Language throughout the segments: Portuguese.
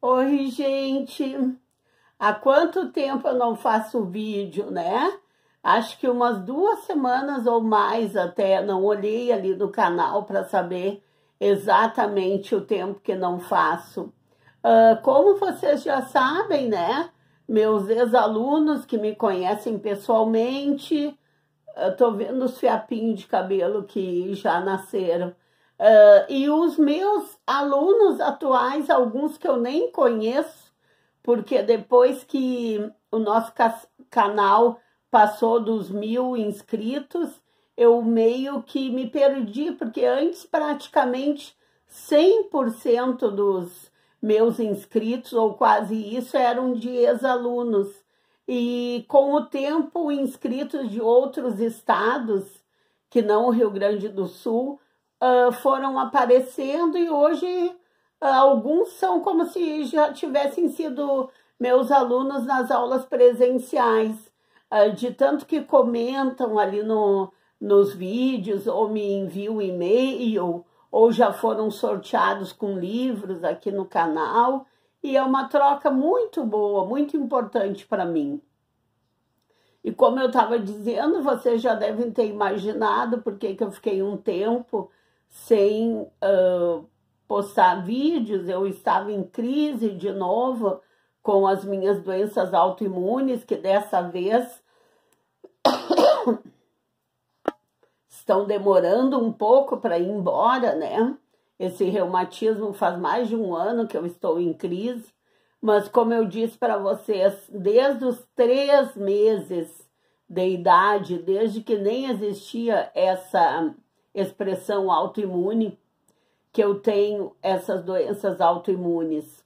Oi, gente! Há quanto tempo eu não faço vídeo, né? Acho que umas 2 semanas ou mais até, não olhei ali no canal para saber exatamente o tempo que não faço. Como vocês já sabem, né? Meus ex-alunos que me conhecem pessoalmente, tô vendo os fiapinhos de cabelo que já nasceram. E os meus alunos atuais, alguns que eu nem conheço, porque depois que o nosso canal passou dos 1.000 inscritos, eu meio que me perdi, porque antes praticamente 100% dos meus inscritos, ou quase isso, eram de ex-alunos. E com o tempo, inscritos de outros estados, que não o Rio Grande do Sul, foram aparecendo e hoje alguns são como se já tivessem sido meus alunos nas aulas presenciais, de tanto que comentam ali nos vídeos ou me enviam e-mail ou já foram sorteados com livros aqui no canal, e é uma troca muito boa, muito importante para mim. E como eu estava dizendo, vocês já devem ter imaginado porque que eu fiquei um tempo sem postar vídeos. Eu estava em crise de novo com as minhas doenças autoimunes, que dessa vez estão demorando um pouco para ir embora, né? Esse reumatismo faz mais de 1 ano que eu estou em crise, mas como eu disse para vocês, desde os 3 meses de idade, desde que nem existia essa expressão autoimune, que eu tenho essas doenças autoimunes.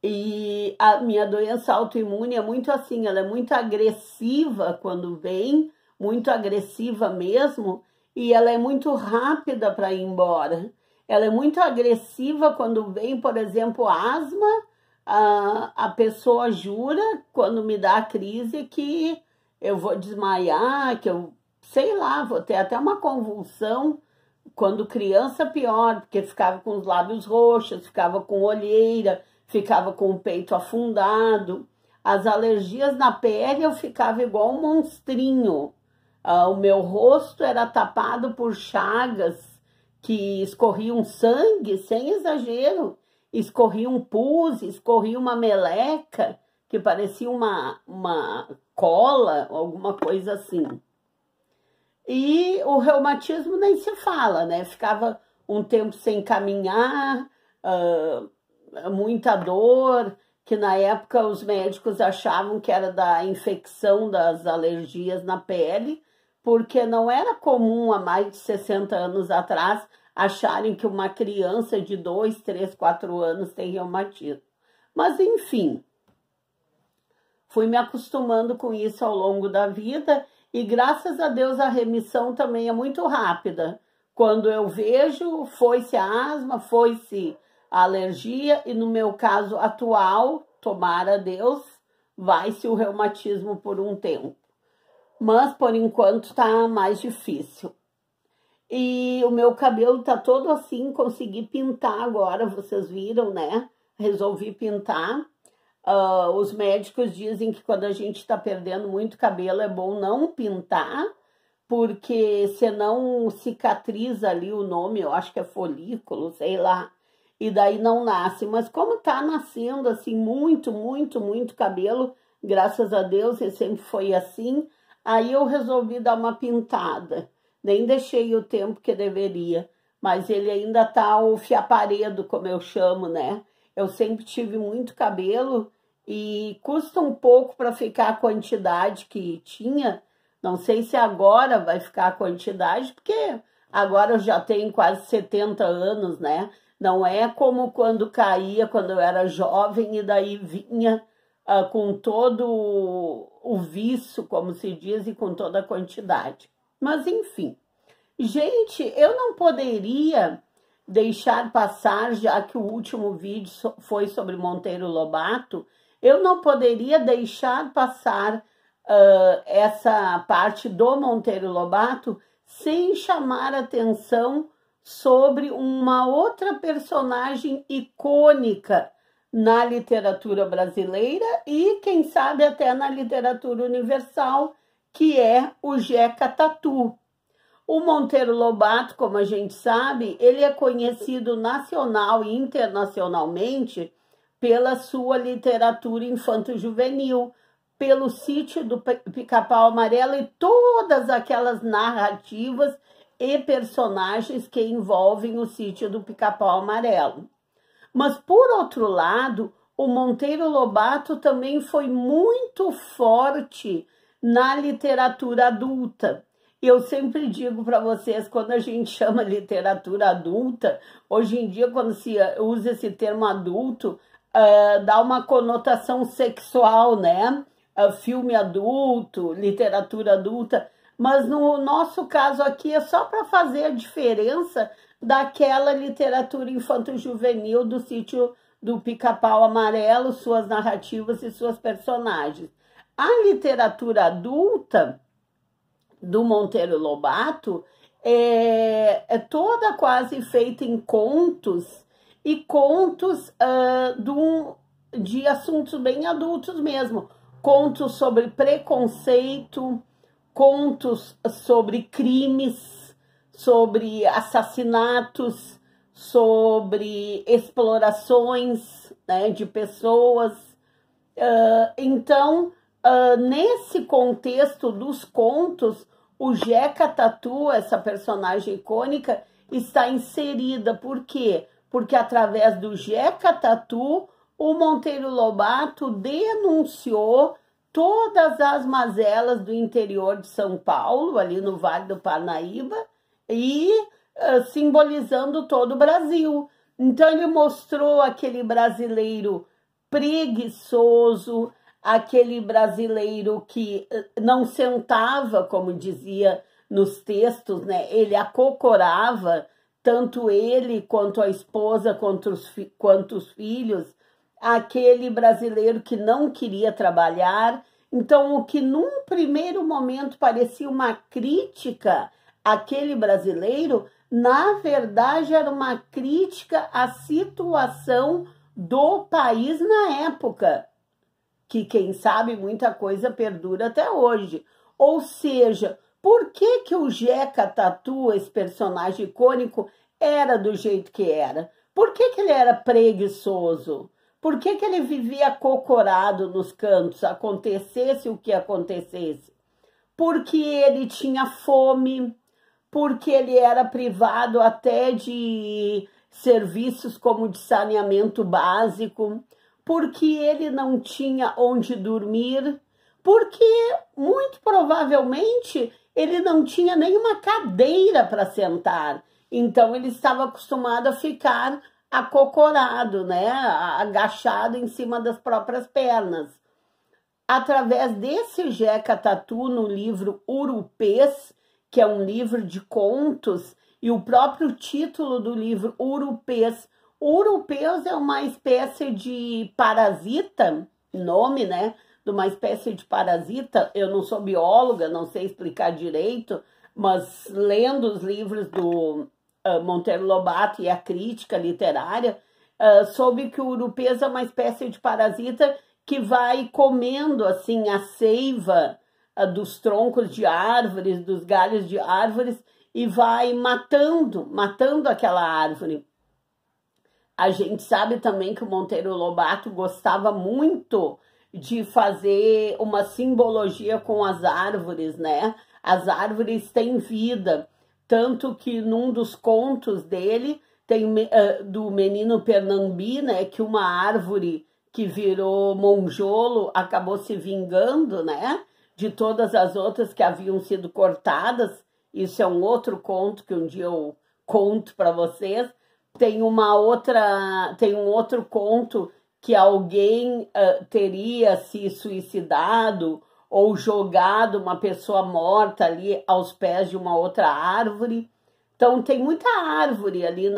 E a minha doença autoimune é muito assim, ela é muito agressiva quando vem, muito agressiva mesmo, e ela é muito rápida para ir embora. Ela é muito agressiva quando vem, por exemplo, asma. A pessoa jura, quando me dá a crise, que eu vou desmaiar, que eu, sei lá, vou ter até uma convulsão. Quando criança, pior, porque ficava com os lábios roxos, ficava com olheira, ficava com o peito afundado. As alergias na pele, eu ficava igual um monstrinho. O meu rosto era tapado por chagas que escorriam sangue, sem exagero. Escorria um pus, escorria uma meleca, que parecia uma cola, alguma coisa assim. E o reumatismo nem se fala, né? Ficava um tempo sem caminhar, muita dor, que na época os médicos achavam que era da infecção das alergias na pele, porque não era comum há mais de 60 anos atrás acharem que uma criança de 2, 3, 4 anos tem reumatismo. Mas enfim, fui me acostumando com isso ao longo da vida. E graças a Deus a remissão também é muito rápida. Quando eu vejo, foi-se a asma, foi-se a alergia, e no meu caso atual, tomara Deus, vai-se o reumatismo por um tempo. Mas por enquanto está mais difícil. E o meu cabelo tá todo assim, consegui pintar agora, vocês viram, né? Resolvi pintar. Os médicos dizem que quando a gente está perdendo muito cabelo é bom não pintar, porque senão cicatriza ali o nome, eu acho que é folículo, sei lá, e daí não nasce. Mas como tá nascendo assim muito, muito, muito cabelo, graças a Deus, e sempre foi assim, aí eu resolvi dar uma pintada. Nem deixei o tempo que deveria, mas ele ainda tá o fiaparedo, como eu chamo, né? Eu sempre tive muito cabelo e custa um pouco para ficar a quantidade que tinha. Não sei se agora vai ficar a quantidade, porque agora eu já tenho quase 70 anos, né? Não é como quando caía, quando eu era jovem, e daí vinha com todo o viço, como se diz, e com toda a quantidade. Mas enfim, gente, eu não poderia deixar passar, já que o último vídeo foi sobre Monteiro Lobato, eu não poderia deixar passar essa parte do Monteiro Lobato sem chamar atenção sobre uma outra personagem icônica na literatura brasileira e, quem sabe, até na literatura universal, que é o Jeca Tatu. O Monteiro Lobato, como a gente sabe, ele é conhecido nacional e internacionalmente pela sua literatura infanto-juvenil, pelo Sítio do Pica-Pau Amarelo e todas aquelas narrativas e personagens que envolvem o Sítio do Pica-Pau Amarelo. Mas, por outro lado, o Monteiro Lobato também foi muito forte na literatura adulta. Eu sempre digo para vocês, quando a gente chama literatura adulta, hoje em dia, quando se usa esse termo adulto, dá uma conotação sexual, né? Filme adulto, literatura adulta, mas no nosso caso aqui é só para fazer a diferença daquela literatura infanto-juvenil do Sítio do Pica-Pau Amarelo, suas narrativas e suas personagens. A literatura adulta do Monteiro Lobato é toda quase feita em contos, e contos de assuntos bem adultos mesmo. Contos sobre preconceito, contos sobre crimes, sobre assassinatos, sobre explorações, né, de pessoas. Então, nesse contexto dos contos, o Jeca Tatu, essa personagem icônica, está inserida. Por quê? Porque através do Jeca Tatu, o Monteiro Lobato denunciou todas as mazelas do interior de São Paulo, ali no Vale do Parnaíba, e simbolizando todo o Brasil. Então ele mostrou aquele brasileiro preguiçoso, aquele brasileiro que não sentava, como dizia nos textos, né? Ele acocorava, tanto ele quanto a esposa, quanto os filhos, aquele brasileiro que não queria trabalhar. Então, o que num primeiro momento parecia uma crítica àquele brasileiro, na verdade era uma crítica à situação do país na época, que quem sabe muita coisa perdura até hoje. Ou seja, por que que o Jeca Tatu, esse personagem icônico, era do jeito que era? Por que que ele era preguiçoso? Por que que ele vivia acocorado nos cantos, acontecesse o que acontecesse? Porque ele tinha fome, porque ele era privado até de serviços como de saneamento básico, porque ele não tinha onde dormir, porque muito provavelmente ele não tinha nenhuma cadeira para sentar. Então ele estava acostumado a ficar acocorado, né, agachado em cima das próprias pernas. Através desse Jeca Tatu, no livro Urupês, que é um livro de contos, e o próprio título do livro Urupês. Urupês é uma espécie de parasita, nome, né, de uma espécie de parasita. Eu não sou bióloga, não sei explicar direito, mas lendo os livros do Monteiro Lobato e a crítica literária, soube que o urupês é uma espécie de parasita que vai comendo assim a seiva dos troncos de árvores, dos galhos de árvores, e vai matando aquela árvore. A gente sabe também que o Monteiro Lobato gostava muito de fazer uma simbologia com as árvores, né? As árvores têm vida. Tanto que num dos contos dele, tem do menino Pernambi, né, que uma árvore que virou monjolo acabou se vingando, né, de todas as outras que haviam sido cortadas. Isso é um outro conto que um dia eu conto para vocês. Tem um outro conto que alguém teria se suicidado ou jogado uma pessoa morta ali aos pés de uma outra árvore. Então tem muita árvore ali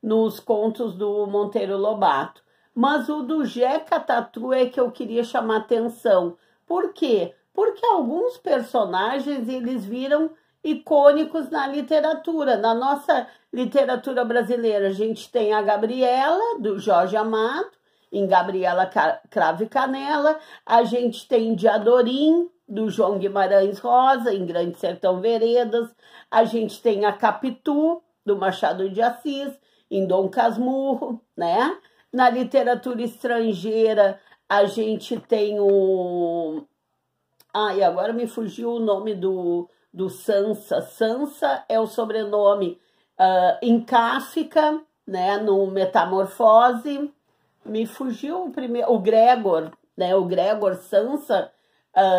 nos contos do Monteiro Lobato. Mas o do Jeca Tatu é que eu queria chamar atenção. Por quê? Porque alguns personagens eles viram icônicos na literatura. Na nossa literatura brasileira, a gente tem a Gabriela, do Jorge Amado, em Gabriela Cravo e Canela. A gente tem Diadorim, do João Guimarães Rosa, em Grande Sertão Veredas. A gente tem a Capitu, do Machado de Assis, em Dom Casmurro, né? Na literatura estrangeira, a gente tem o... e agora me fugiu o nome do Sansa. Sansa é o sobrenome em Kafka, né? No Metamorfose. Me fugiu o Gregor, né? O Gregor Sansa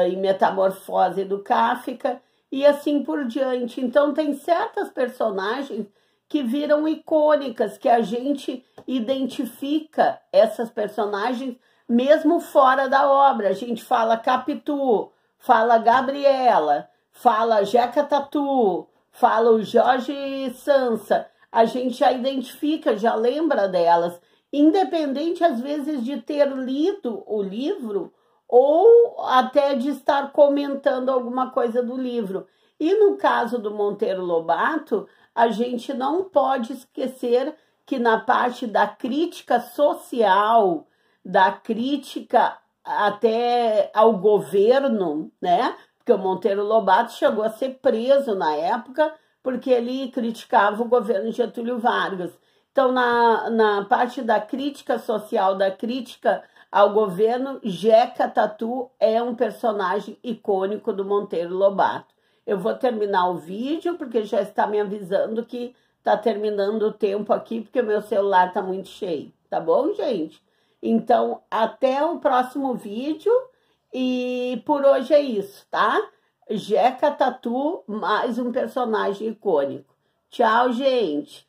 em Metamorfose do Kafka. E assim por diante. Então, tem certas personagens que viram icônicas, que a gente identifica essas personagens mesmo fora da obra. A gente fala Capitu, fala Gabriela, fala Jeca Tatu, fala o Jorge Sansa. A gente já identifica, já lembra delas, independente às vezes de ter lido o livro ou até de estar comentando alguma coisa do livro. E no caso do Monteiro Lobato, a gente não pode esquecer que na parte da crítica social, da crítica até ao governo, né? Porque o Monteiro Lobato chegou a ser preso na época porque ele criticava o governo de Getúlio Vargas. Então, na parte da crítica social, da crítica ao governo, Jeca Tatu é um personagem icônico do Monteiro Lobato. Eu vou terminar o vídeo, porque já está me avisando que está terminando o tempo aqui, porque o meu celular está muito cheio, tá bom, gente? Então, até o próximo vídeo, e por hoje é isso, tá? Jeca Tatu, mais um personagem icônico. Tchau, gente!